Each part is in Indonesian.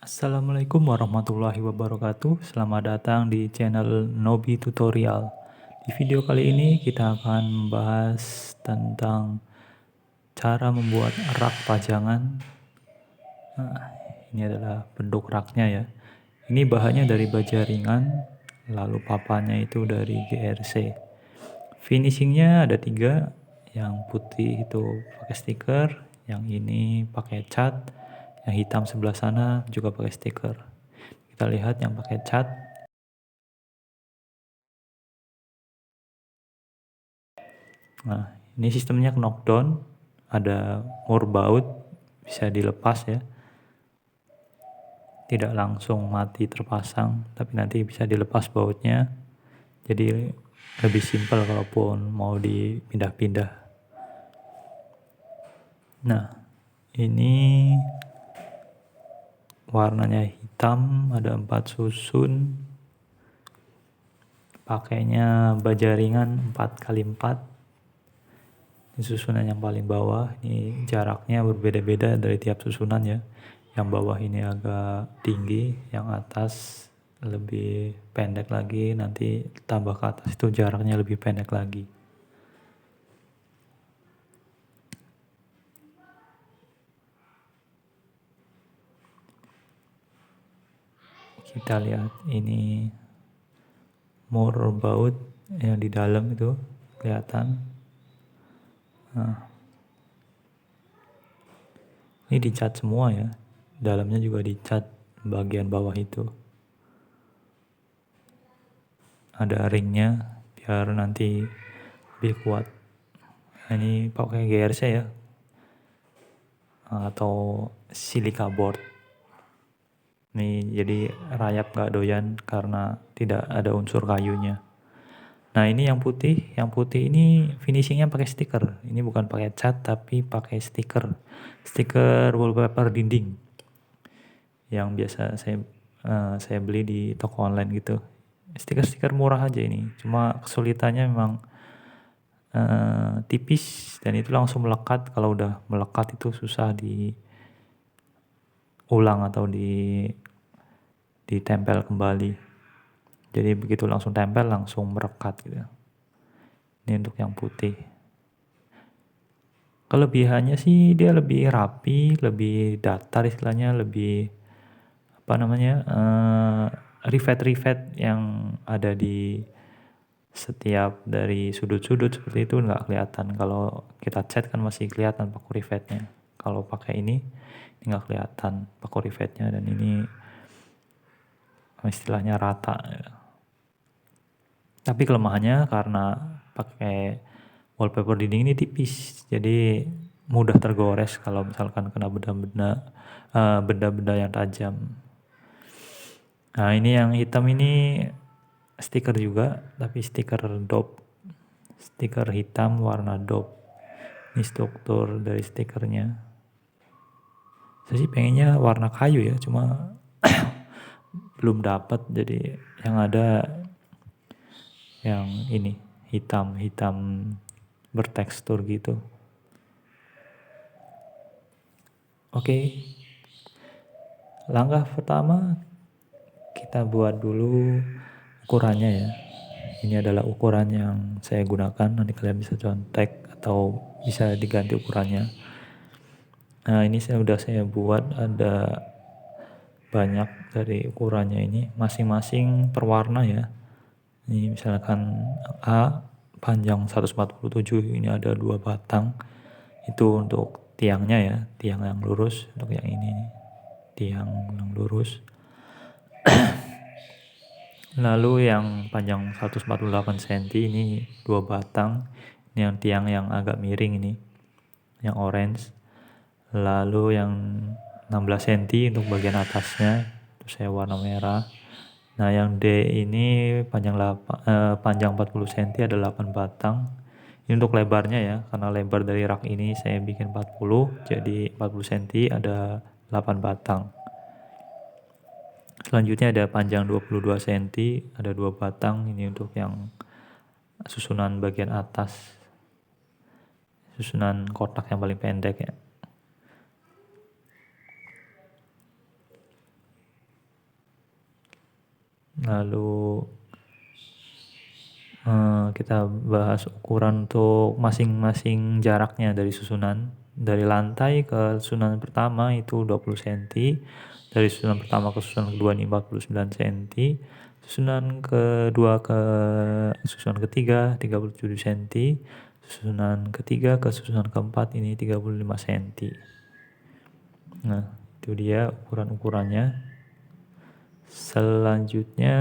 Assalamualaikum warahmatullahi wabarakatuh. Selamat datang di channel Nobi Tutorial. Di video kali ini kita akan membahas tentang cara membuat rak pajangan. Nah, ini adalah bentuk raknya ya. Ini bahannya dari baja ringan, lalu papannya itu dari GRC. Finishingnya ada 3, yang putih itu pakai stiker, yang ini pakai cat, yang hitam sebelah sana juga pakai stiker. Kita lihat yang pakai cat. Nah, ini sistemnya knockdown, ada more baut, bisa dilepas ya. Tidak langsung mati terpasang, tapi nanti bisa dilepas bautnya. Jadi lebih simpel kalaupun mau dipindah-pindah. Nah, ini warnanya hitam, ada 4 susun. Pakainya baja ringan 4x4. Ini susunan yang paling bawah, ini jaraknya berbeda-beda dari tiap susunan ya. Yang bawah ini agak tinggi, yang atas lebih pendek lagi, nanti tambah ke atas itu jaraknya lebih pendek lagi. Kita lihat ini more baut yang di dalam itu kelihatan. Nah, ini dicat semua ya, dalamnya juga dicat bagian bawah itu. Ada ringnya biar nanti lebih kuat. Nah, ini pakai GRC ya, atau silica board. Ini jadi rayap gak doyan karena tidak ada unsur kayunya. Nah, ini yang putih ini finishingnya pakai stiker. Ini bukan pakai cat tapi pakai stiker wallpaper dinding yang biasa saya beli di toko online gitu. Stiker murah aja ini, cuma kesulitannya memang tipis dan itu langsung melekat. Kalau udah melekat itu susah diulang atau ditempel kembali. Jadi begitu langsung tempel langsung merekat gitu. Ini untuk yang putih. Kelebihannya sih dia lebih rapi, lebih datar istilahnya, lebih rivet yang ada di setiap dari sudut-sudut seperti itu nggak kelihatan. Kalau kita cat kan masih kelihatan paku rivetnya. Kalau pakai ini nggak kelihatan paku rivetnya, dan ini istilahnya rata. Tapi kelemahannya karena pakai wallpaper dinding ini tipis, jadi mudah tergores kalau misalkan kena benda-benda yang tajam. Nah, ini yang hitam ini stiker juga, tapi stiker dop. Stiker hitam warna dop. Ini struktur dari stikernya. Saya sih pengennya warna kayu ya, cuma belum dapat, jadi yang ada yang ini hitam bertekstur gitu. Oke, langkah pertama kita buat dulu ukurannya ya. Ini adalah ukuran yang saya gunakan, nanti kalian bisa contek atau bisa diganti ukurannya. Nah, ini sudah saya buat, ada banyak dari ukurannya ini, masing-masing per warna ya. Ini misalkan A panjang 147, ini ada 2 batang. Itu untuk tiangnya ya, tiang yang lurus. Untuk yang ini tiang yang lurus. Lalu yang panjang 148 cm ini 2 batang. Ini yang tiang yang agak miring ini, yang orange. Lalu yang 16 cm untuk bagian atasnya, itu saya warna merah. Nah, yang D ini panjang 40 cm, ada 8 batang. Ini untuk lebarnya ya, karena lebar dari rak ini saya bikin 40, jadi 40 cm ada 8 batang. Selanjutnya ada panjang 22 cm, ada 2 batang. Ini untuk yang susunan bagian atas, susunan kotak yang paling pendek ya. Lalu kita bahas ukuran untuk masing-masing jaraknya dari susunan. Dari lantai ke susunan pertama itu 20 cm, dari susunan pertama ke susunan kedua ini 49 cm, susunan kedua ke susunan ketiga 37 cm, susunan ketiga ke susunan keempat ini 35 cm. Nah, itu dia ukuran-ukurannya. Selanjutnya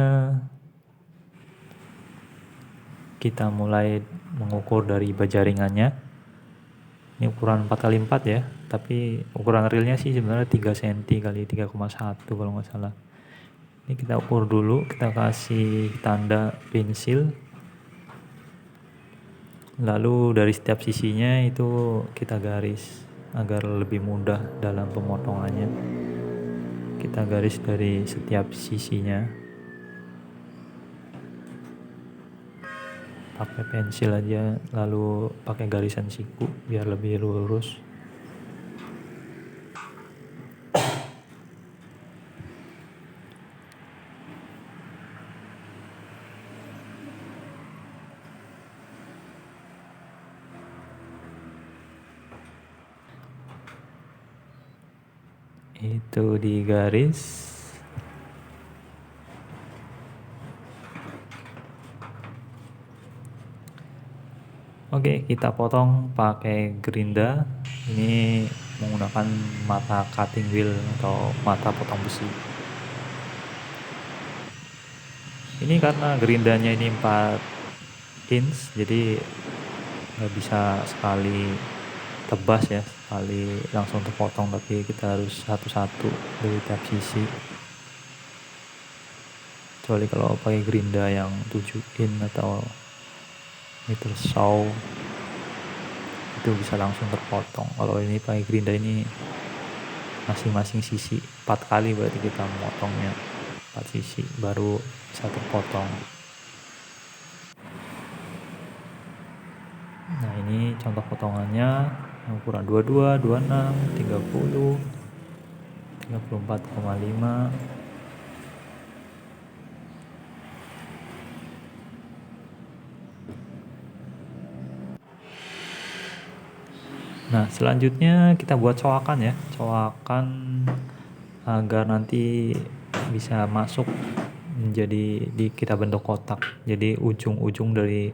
kita mulai mengukur dari baja ringannya. Ini ukuran 4x4 ya, tapi ukuran realnya sih sebenarnya 3 cm kali 3,1 kalau nggak salah. Ini kita ukur dulu, kita kasih tanda pensil. Lalu dari setiap sisinya itu kita garis agar lebih mudah dalam pemotongannya. Kita garis dari setiap sisinya. Pakai pensil aja, lalu pakai garisan siku biar lebih lurus. Itu di garis. Oke, kita potong pakai gerinda. Ini menggunakan mata cutting wheel atau mata potong besi. Ini karena gerindanya ini 4 inch, jadi nggak bisa sekali tebas ya, sekali langsung terpotong, tapi kita harus satu-satu dari tiap sisi. Kecuali kalau pakai gerinda yang 7 in atau meter saw itu bisa langsung terpotong. Kalau ini pakai gerinda ini masing-masing sisi 4 kali, berarti kita memotongnya 4 sisi baru bisa terpotong. Nah, ini contoh potongannya ukuran 22, 26, 30, 34,5. Nah, selanjutnya kita buat coakan ya, coakan agar nanti bisa masuk menjadi kita bentuk kotak. Jadi ujung-ujung dari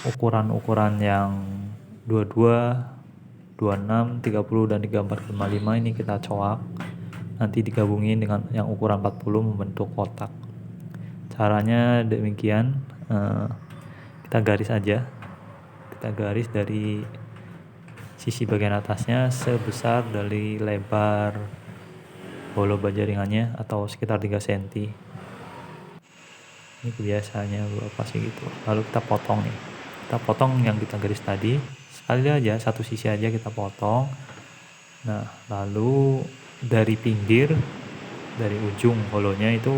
ukuran-ukuran yang 22, 26, 30 dan 34,5 ini kita coak. Nanti digabungin dengan yang ukuran 40 membentuk kotak. Caranya demikian, kita garis aja. Kita garis dari sisi bagian atasnya sebesar dari lebar bolo baja ringannya atau sekitar 3 cm. Ini biasanya berapa sih gitu. Lalu kita potong nih. Kita potong yang kita garis tadi. Sekali aja, satu sisi aja kita potong. Nah, lalu dari pinggir, dari ujung holonya itu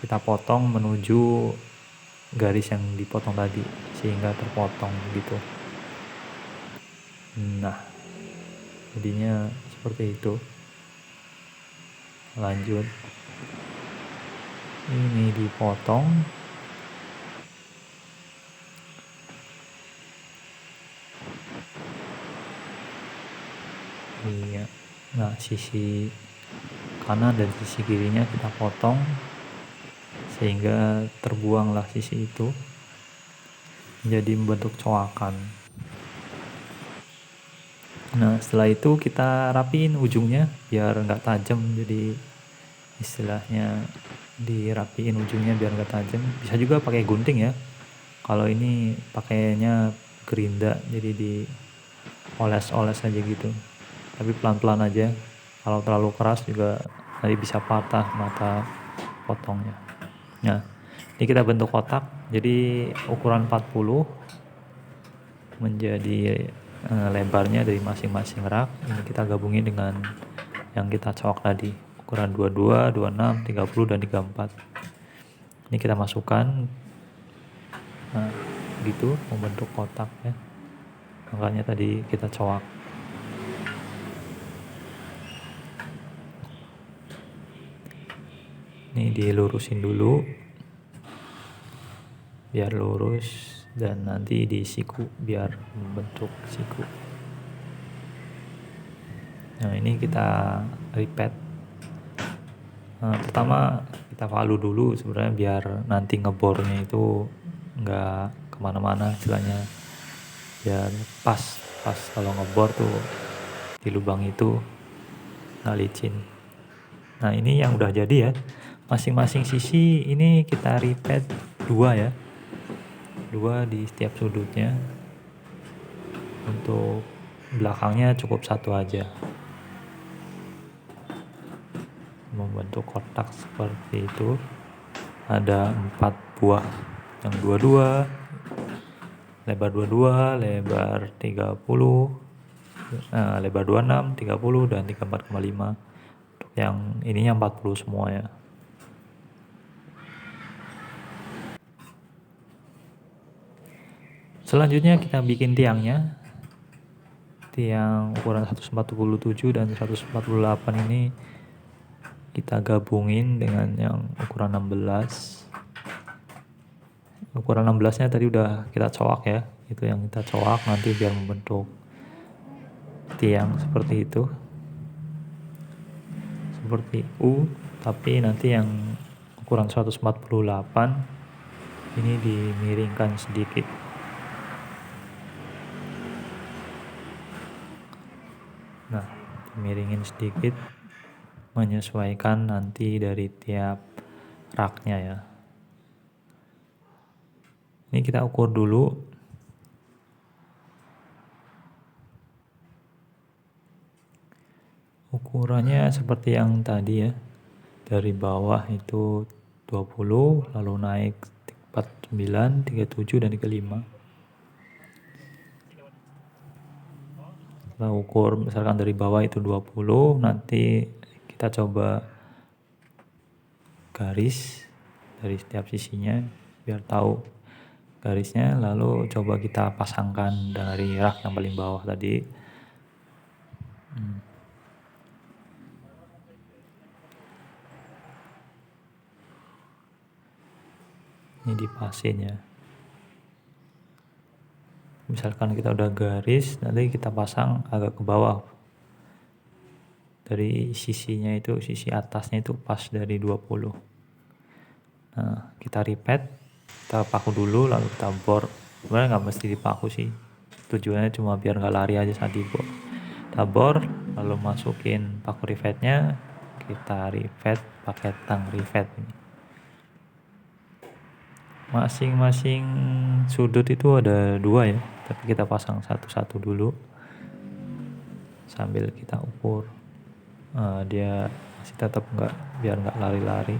kita potong menuju garis yang dipotong tadi, sehingga terpotong gitu. Nah, jadinya seperti itu. Lanjut, ini dipotong. Iya. Nah, sisi kanan dan sisi kirinya kita potong sehingga terbuanglah sisi itu menjadi membentuk coakan. Nah, setelah itu kita rapiin ujungnya biar nggak tajam, jadi istilahnya dirapiin ujungnya biar nggak tajam. Bisa juga pakai gunting ya. Kalau ini pakainya gerinda, jadi dioles-oles aja gitu. Tapi pelan-pelan aja. Kalau terlalu keras juga nanti bisa patah mata potongnya. Nah, ini kita bentuk kotak. Jadi ukuran 40 menjadi lebarnya dari masing-masing rak. Ini kita gabungin dengan yang kita coak tadi, ukuran 22, 26, 30 dan 34. Ini kita masukkan. Nah, gitu membentuk kotak ya. Makanya tadi kita coak. Ini dilurusin dulu biar lurus, dan nanti disiku biar membentuk siku. Nah, ini kita repeat. Pertama kita value dulu sebenarnya biar nanti ngebornya itu nggak kemana-mana, istilahnya biar pas kalau ngebor tuh di lubang itu nggak licin. Nah, ini yang udah jadi ya, masing-masing sisi ini kita repeat 2 ya, 2 di setiap sudutnya. Untuk belakangnya cukup 1 aja, membentuk kotak seperti itu. Ada 4 buah, yang 22, lebar 22, lebar 30, lebar 26, 30, dan 34,5. Untuk yang ininya 40 semua ya. Selanjutnya kita bikin tiangnya. Tiang ukuran 147 dan 148 ini kita gabungin dengan yang ukuran 16. Ukuran 16 nya tadi udah kita coak ya, itu yang kita coak nanti biar membentuk tiang seperti itu, seperti U. Tapi nanti yang ukuran 148 ini dimiringkan sedikit. Nah, dimiringin sedikit menyesuaikan nanti dari tiap raknya ya. Ini kita ukur dulu. Ukurannya seperti yang tadi ya. Dari bawah itu 20, lalu naik 49, 37, dan 35. Kita ukur misalkan dari bawah itu 20, nanti kita coba garis dari setiap sisinya biar tahu garisnya, lalu coba kita pasangkan dari rak yang paling bawah tadi. Ini dipasin ya. Misalkan kita udah garis, nanti kita pasang agak ke bawah. Dari sisinya itu, sisi atasnya itu pas dari 20. Nah, kita repeat, kita paku dulu lalu kita bor. Sebenarnya nggak mesti dipaku sih, tujuannya cuma biar nggak lari aja saat dibor. Kita bor, lalu masukin paku rivetnya, kita rivet pakai tang rivet ini. Masing-masing sudut itu ada 2 ya, tapi kita pasang satu-satu dulu sambil kita ukur. Dia masih tetap biar nggak lari-lari.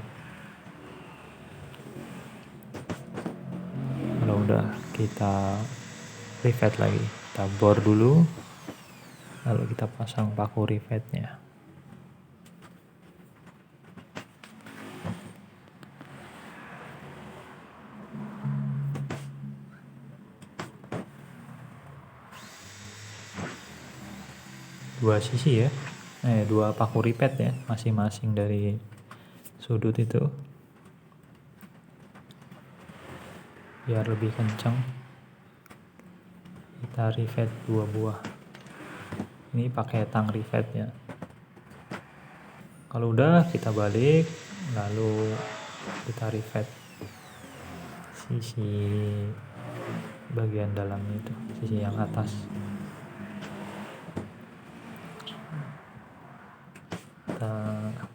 Kalau udah kita rivet lagi, kita bor dulu lalu kita pasang paku rivetnya. Dua sisi ya, 2 paku rivet ya, masing-masing dari sudut itu biar lebih kencang. Kita rivet 2 buah. Ini pakai tang rivetnya. Kalau udah kita balik, lalu kita rivet sisi bagian dalamnya itu, sisi yang atas. Kita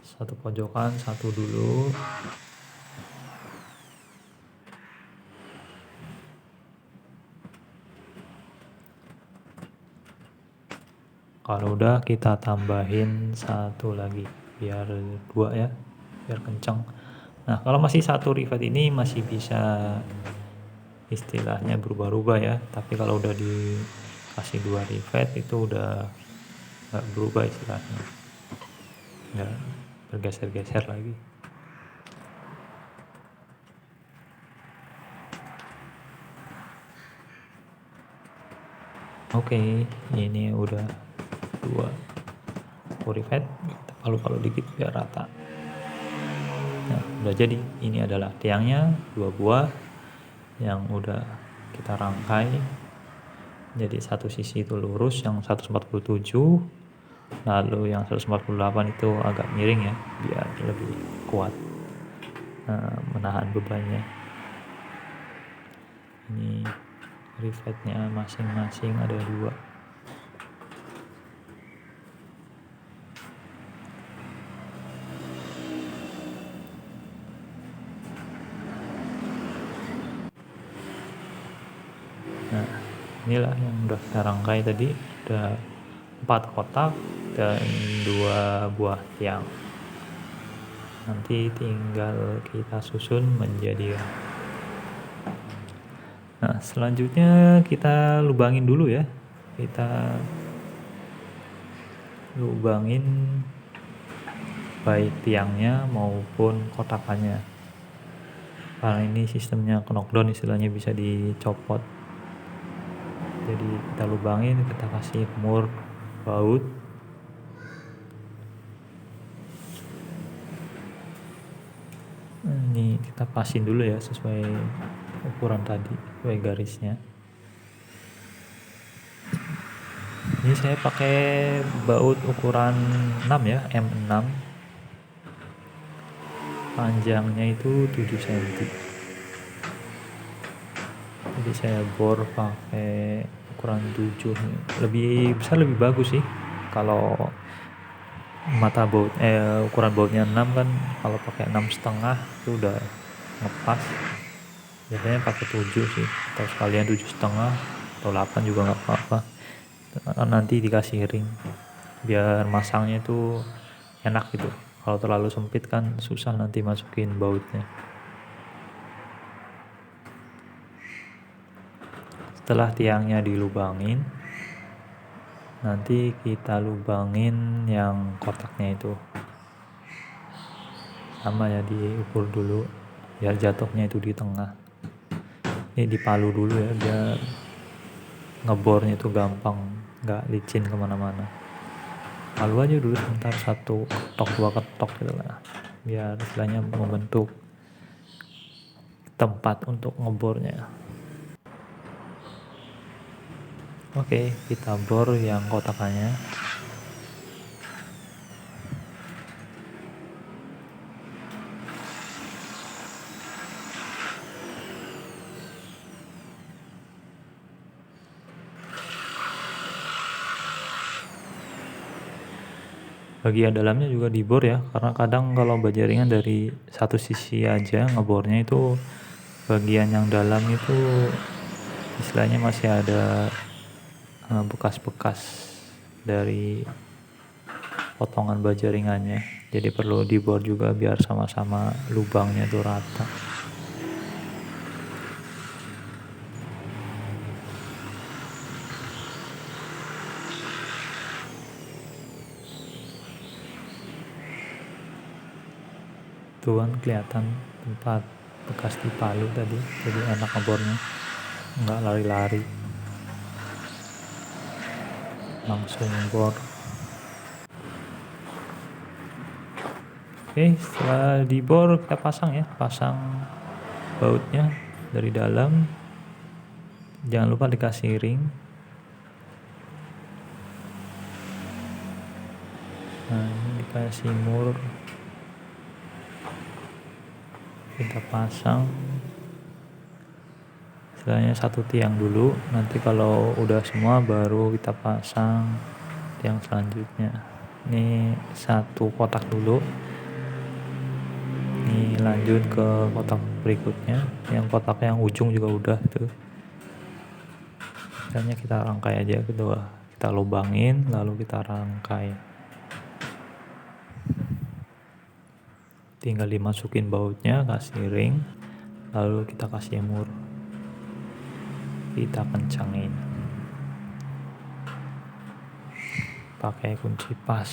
satu pojokan, satu dulu. Kalau udah kita tambahin 1 lagi biar 2 ya, biar kencang. Nah, kalau masih 1 rivet ini masih bisa istilahnya berubah-ubah ya, tapi kalau udah dikasih 2 rivet itu udah nggak berubah istilahnya, nggak bergeser-geser lagi. Oke, ini udah 2 rivet, kita palu-palu dikit biar rata. Nah, udah jadi. Ini adalah tiangnya, 2 buah yang udah kita rangkai. Jadi satu sisi itu lurus yang 147, lalu yang 148 itu agak miring ya, biar lebih kuat menahan bebannya. Ini rivetnya masing-masing ada 2. Nah, inilah yang udah kita rangkai tadi. Ada 4 kotak dan 2 buah tiang. Nanti tinggal kita susun menjadi. Nah, selanjutnya kita lubangin dulu ya. Kita lubangin baik tiangnya maupun kotakannya. Karena ini sistemnya knockdown, istilahnya bisa dicopot. Jadi kita lubangin, kita kasih mur baut. Ini kita pasin dulu ya sesuai ukuran tadi, sesuai garisnya. Ini saya pakai baut ukuran 6 ya, M6. Panjangnya itu 7 cm. Jadi saya bor pakai ukuran 7. Lebih besar lebih bagus sih. Kalau mata baut ukuran bautnya 6 kan, kalau pakai 6,5 itu udah ngepas. Biasanya pakai 7 sih, atau sekalian 7,5 atau 8 juga nggak apa-apa. Nanti dikasih ring biar masangnya itu enak gitu. Kalau terlalu sempit kan susah nanti masukin bautnya. Setelah tiangnya dilubangin, nanti kita lubangin yang kotaknya itu. Sama ya, diukur dulu biar jatuhnya itu di tengah. Ini dipalu dulu ya biar ngebornya itu gampang, nggak licin kemana-mana. Palu aja dulu sebentar, 1 ketok 2 ketok gitu lah, biar istilahnya membentuk tempat untuk ngebornya. Oke, kita bor yang kotakannya. Bagian dalamnya juga dibor ya, karena kadang kalau bajaringan dari satu sisi aja ngebornya itu, bagian yang dalam itu istilahnya masih ada bekas-bekas dari potongan bajaringannya. Jadi perlu dibor juga biar sama-sama lubangnya tuh rata. Tuh kan kelihatan tempat bekas dipalu tadi, jadi enak ngebornya, nggak lari-lari, langsung bor. Oke, setelah dibor kita pasang ya, pasang bautnya dari dalam. Jangan lupa dikasih ring. Nah, ini dikasih mur, kita pasang istilahnya 1 tiang dulu. Nanti kalau udah semua baru kita pasang tiang selanjutnya. Ini 1 kotak dulu, ini lanjut ke kotak berikutnya. Yang kotak yang ujung juga udah tuh, istilahnya kita rangkai aja kedua, kita lubangin lalu kita rangkai. Tinggal dimasukin bautnya, kasih ring, lalu kita kasih mur, kita kencangin pakai kunci pas.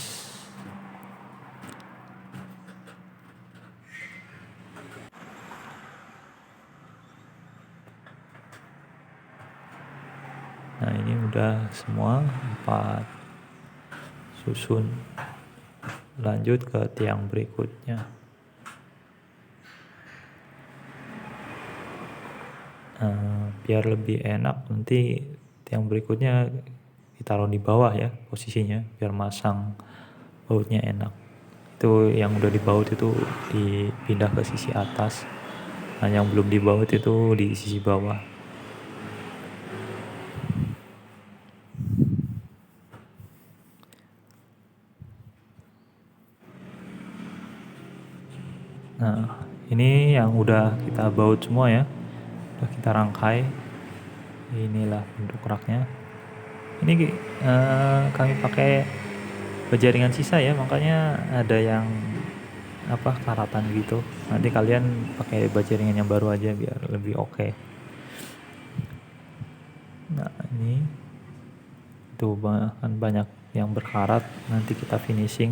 Nah, ini udah semua 4 susun. Lanjut ke tiang berikutnya. Biar lebih enak nanti yang berikutnya ditaruh di bawah ya posisinya, biar masang bautnya enak. Itu yang udah dibaut itu dipindah ke sisi atas, nah yang belum dibaut itu di sisi bawah. Nah ini yang udah kita baut semua ya, udah kita rangkai. Inilah bentuk raknya. Ini kami pakai baja sisa ya, makanya ada yang karatan gitu. Nanti kalian pakai baja yang baru aja biar lebih oke. Nah ini itu kan banyak yang berkarat, nanti kita finishing,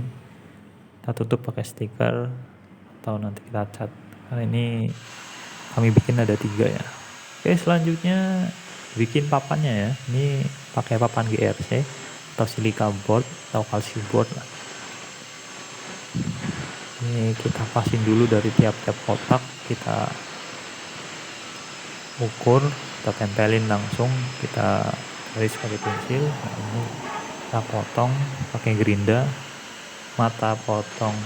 kita tutup pakai stiker atau nanti kita cat. Karena ini kami bikin ada 3 ya. Oke, selanjutnya bikin papannya ya. Ini pakai papan GRC atau silica board atau calcium board lah. Ini kita pasin dulu dari tiap-tiap kotak, kita ukur, kita tempelin langsung, kita garis pakai pensil. Nah, ini kita potong pakai gerinda. Mata potong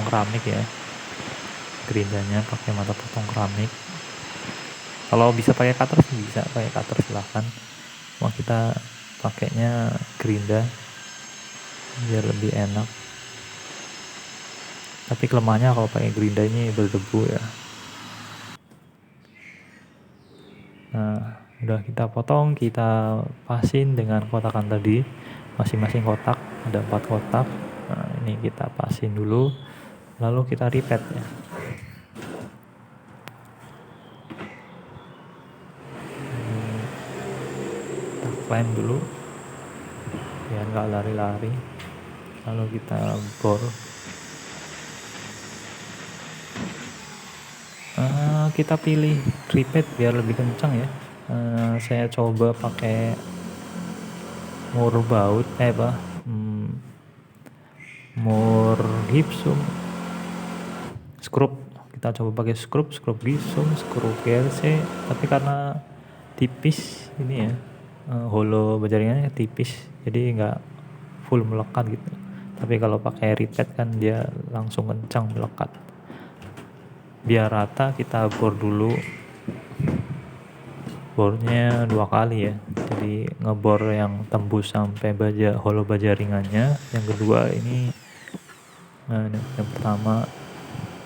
keramik ya. Gerindanya pakai mata potong keramik. Kalau bisa pakai cutter sih bisa, pakai cutter silahkan. Cuma kita pakainya gerinda biar lebih enak. Tapi kelemahannya kalau pakai gerinda ini berdebu ya. Nah, udah kita potong, kita pasin dengan kotakan tadi. Masing-masing kotak ada 4 kotak. Nah, ini kita pasin dulu, lalu kita repeat ya. Kita clamp dulu biar nggak lari-lari, lalu kita bor. Kita pilih repeat biar lebih kencang ya. Saya coba pakai mur baut mur gipsum skrup. Kita coba pakai skrup gipsum, skrup GRC, tapi karena tipis ini ya, holo jaringannya tipis, jadi nggak full melekat gitu. Tapi kalau pakai repeat kan dia langsung kencang melekat. Biar rata kita bor dulu, bornya 2 kali ya, jadi ngebor yang tembus sampai holo baja ringannya. Yang kedua ini yang pertama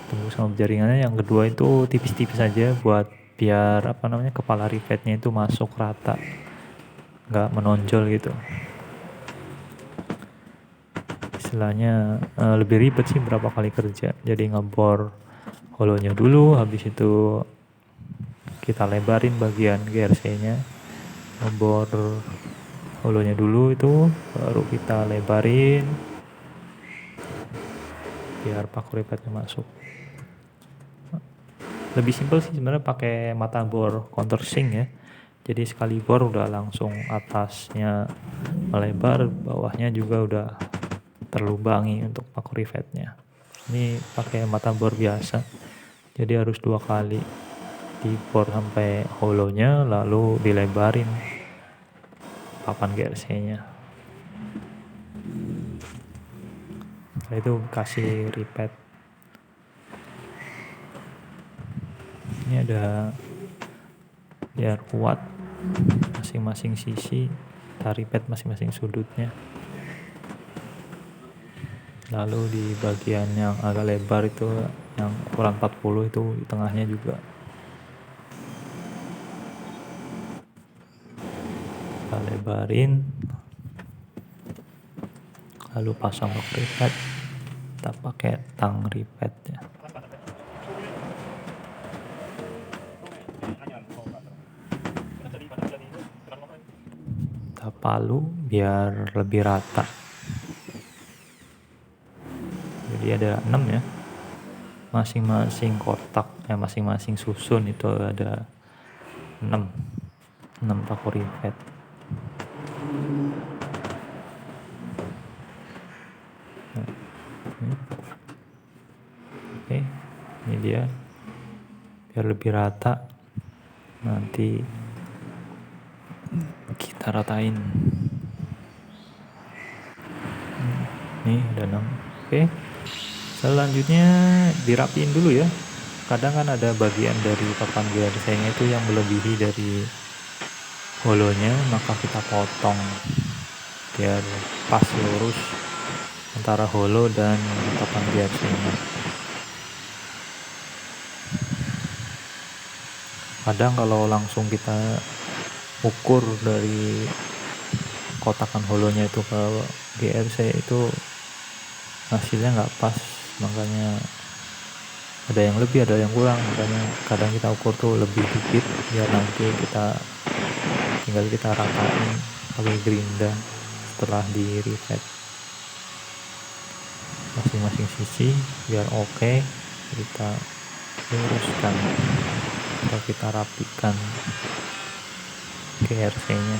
tembus sama baja ringannya, yang kedua itu tipis-tipis aja buat biar kepala repeatnya itu masuk rata, nggak menonjol gitu. Istilahnya lebih ribet sih berapa kali kerja. Jadi ngebor holonya dulu, habis itu kita lebarin bagian GRC-nya, ngebor holonya dulu itu, baru kita lebarin biar paku repeatnya masuk. Lebih simpel sih sebenarnya pakai mata bor countersink ya. Jadi sekali bor udah langsung atasnya melebar, bawahnya juga udah terlubangi untuk paku repeatnya. Ini pakai mata bor biasa, jadi harus 2 kali dibor sampai holonya, lalu dilebarin papan GRC-nya. Setelah itu kasih repeat. Ini ada biar kuat masing-masing sisi, kita repeat masing-masing sudutnya. Lalu di bagian yang agak lebar itu, yang ukuran 40 itu di tengahnya juga kita lebarin, lalu pasang repeat. Kita pakai tang repeat ya. Kita palu biar lebih rata. Jadi ada 6 ya, masing-masing kotak masing-masing susun itu ada 6 paku repeat. Oke, ini dia biar lebih rata. nanti kita ratain. Nih udah 6. Oke, selanjutnya dirapiin dulu ya. Kadang kan ada bagian dari papan GRC-nya itu yang melebihi dari holonya, maka kita potong biar pas lurus antara holo dan papan GRC-nya. Kadang kalau langsung kita ukur dari kotakan holonya itu ke GRC itu hasilnya nggak pas, makanya ada yang lebih ada yang kurang, makanya kadang kita ukur tuh lebih dikit biar nanti tinggal kita ratain pakai gerinda setelah di reset masing-masing sisi biar oke. Kita luruskan atau kita rapikan GRC nya.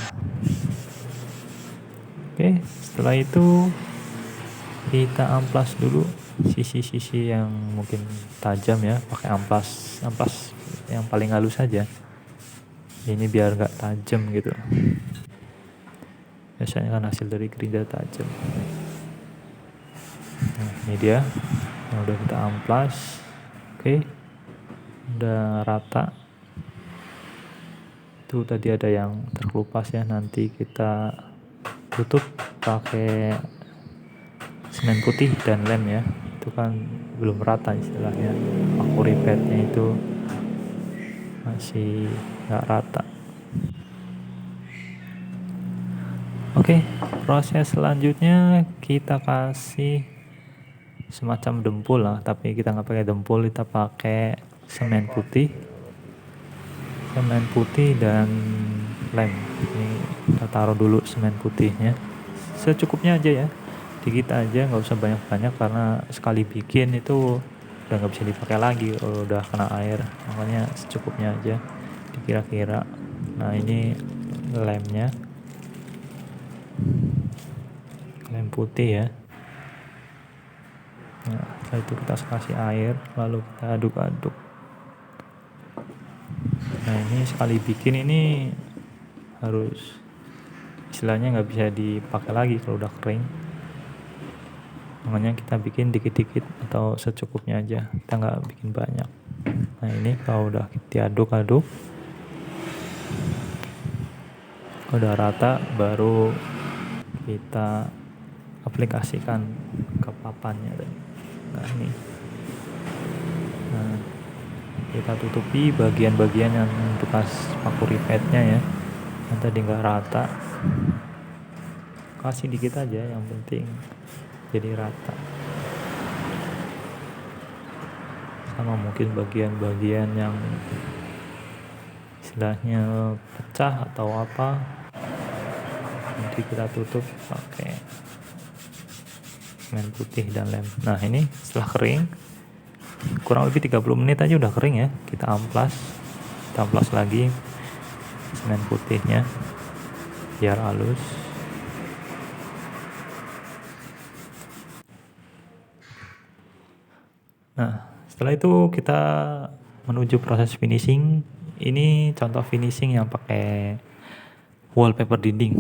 Oke, setelah itu kita amplas dulu sisi-sisi yang mungkin tajam ya, pakai amplas yang paling halus saja. Ini biar nggak tajam gitu, biasanya kan hasil dari gerinda tajam. Nah, ini dia yang udah kita amplas. Oke, udah rata. Itu tadi ada yang terkelupas ya, nanti kita tutup pakai semen putih dan lem ya. Itu kan belum rata istilahnya, paku ripetnya itu masih nggak rata. Oke, proses selanjutnya kita kasih semacam dempul lah, tapi kita nggak pakai dempul, kita pakai semen putih dan lem. Ini kita taruh dulu semen putihnya secukupnya aja ya, dikit aja, nggak usah banyak-banyak karena sekali bikin itu udah nggak bisa dipakai lagi kalau udah kena air, makanya secukupnya aja dikira-kira. Nah, ini lemnya, lem putih ya. Nah, setelah itu kita kasih air lalu kita aduk-aduk. Nah, ini sekali bikin ini harus istilahnya nggak bisa dipakai lagi kalau udah kering, makanya kita bikin dikit-dikit atau secukupnya aja, kita nggak bikin banyak. Nah, ini kalau udah diaduk-aduk udah rata, baru kita aplikasikan ke papannya. Nah, ini kita tutupi bagian-bagian yang bekas paku ripetnya ya, yang tadi nggak rata, kasih dikit aja, yang penting jadi rata. Sama mungkin bagian-bagian yang istilahnya pecah atau apa, nanti kita tutup pakai semen putih dan lem. Nah, ini setelah kering kurang lebih 30 menit aja udah kering ya, kita amplas lagi semen putihnya biar halus. Nah, setelah itu kita menuju proses finishing. Ini contoh finishing yang pakai wallpaper dinding,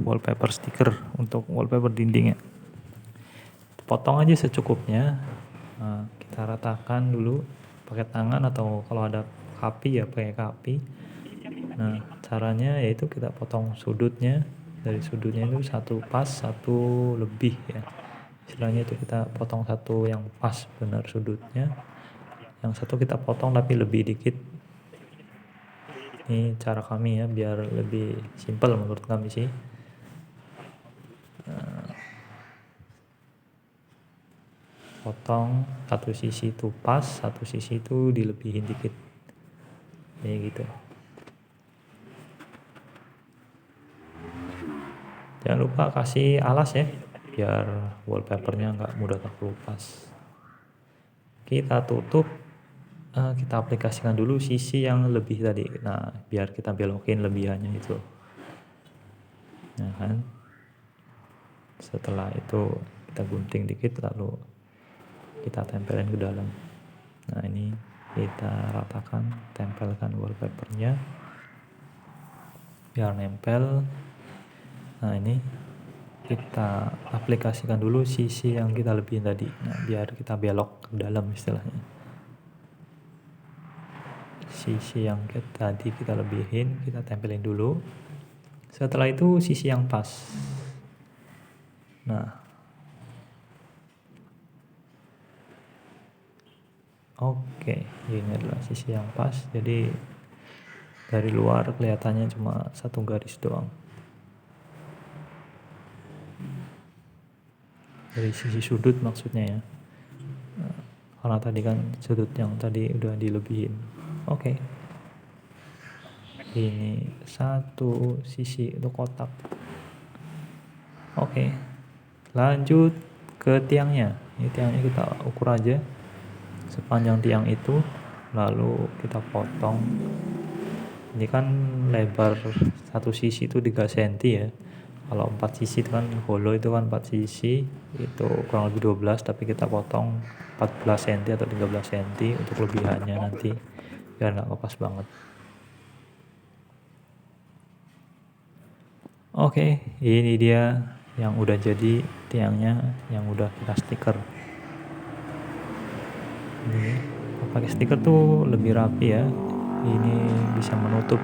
wallpaper stiker untuk wallpaper dinding ya. Potong aja secukupnya. Nah, kita ratakan dulu pakai tangan atau kalau ada kapi ya pakai kapi. Nah, caranya yaitu kita potong sudutnya, dari sudutnya itu satu pas, satu lebih ya, istilahnya itu kita potong satu yang pas benar sudutnya, yang satu kita potong tapi lebih dikit. Ini cara kami ya, biar lebih simpel menurut kami sih. Potong satu sisi itu pas, satu sisi itu dilebihin dikit kayak gitu. Jangan lupa kasih alas ya, biar wallpapernya nggak mudah terkelupas. Kita tutup, kita aplikasikan dulu sisi yang lebih tadi. Nah, biar kita belokin lebihannya itu. Nah kan, setelah itu kita gunting dikit lalu kita tempelin ke dalam. Nah, ini kita ratakan, tempelkan wallpapernya biar nempel. Nah ini kita aplikasikan dulu sisi yang kita lebihin tadi, nah biar kita belok ke dalam istilahnya. Sisi yang tadi kita lebihin, kita tempelin dulu. Setelah itu sisi yang pas. Nah, oke, ini adalah sisi yang pas. Jadi dari luar kelihatannya cuma satu garis doang. Dari sisi sudut maksudnya ya. Nah, karena tadi kan sudut yang tadi udah dilebihin. Oke. Ini satu sisi itu kotak. Oke. Lanjut ke tiangnya. Ini tiangnya kita ukur aja sepanjang tiang itu, lalu kita potong. Ini kan lebar satu sisi itu 3 cm ya. Kalau 4 sisi itu kan hollow, itu kan 4 sisi itu kurang lebih 12, tapi kita potong 14 cm atau 13 cm untuk lebihannya nanti biar nggak kepas banget. Oke, ini dia yang udah jadi tiangnya, yang udah kita stiker. Ini pakai stiker tuh lebih rapi ya. Ini bisa menutup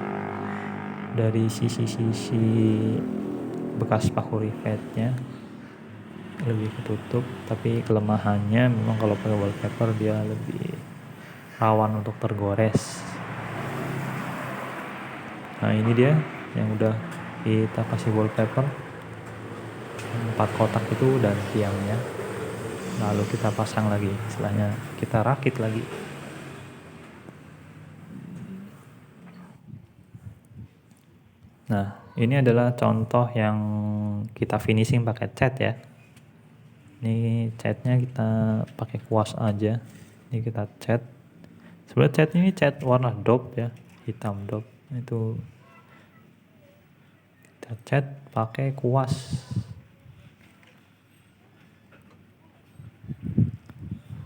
dari sisi-sisi bekas paku rivetnya, lebih ketutup. Tapi kelemahannya memang kalau pakai wallpaper dia lebih rawan untuk tergores. Nah ini dia yang udah kita kasih wallpaper, 4 kotak itu dan tiangnya. Lalu kita pasang lagi, istilahnya kita rakit lagi. Nah, ini adalah contoh yang kita finishing pakai cat ya. Ini catnya kita pakai kuas aja. Ini kita cat. Sebenarnya cat ini cat warna dope ya, hitam dope. Itu kita cat pakai kuas.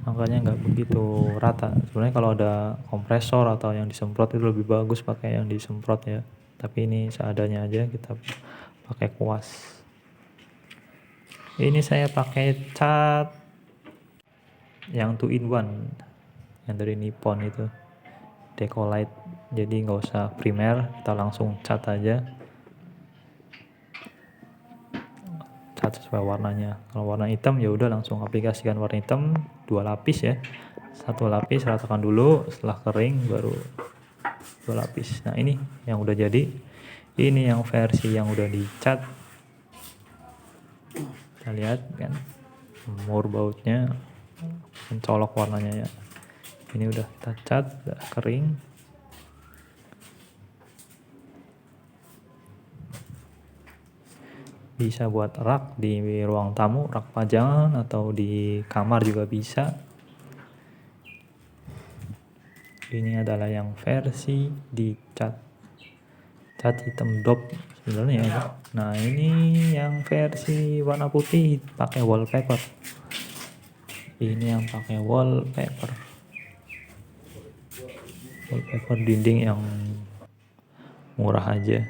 Makanya nggak begitu rata. Sebenarnya kalau ada kompresor atau yang disemprot itu lebih bagus pakai yang disemprot ya. Tapi ini seadanya aja kita pakai kuas. Ini saya pakai cat yang 2-in-1 yang dari Nippon itu, Decolite. Jadi nggak usah primer, kita langsung cat aja, cat sesuai warnanya. Kalau warna hitam ya udah langsung aplikasikan warna hitam 2 lapis ya. 1 lapis ratakan dulu, setelah kering baru 2 lapis. Nah ini yang udah jadi. Ini yang versi yang udah dicat. Kita lihat kan mur bautnya, mencolok warnanya ya. Ini udah kita cat, udah kering. Bisa buat rak di ruang tamu, rak pajangan, atau di kamar juga bisa. Ini adalah yang versi dicat cat hitam dope sebenarnya ya. Nah ini yang versi warna putih pakai wallpaper. Ini yang pakai wallpaper dinding yang murah aja.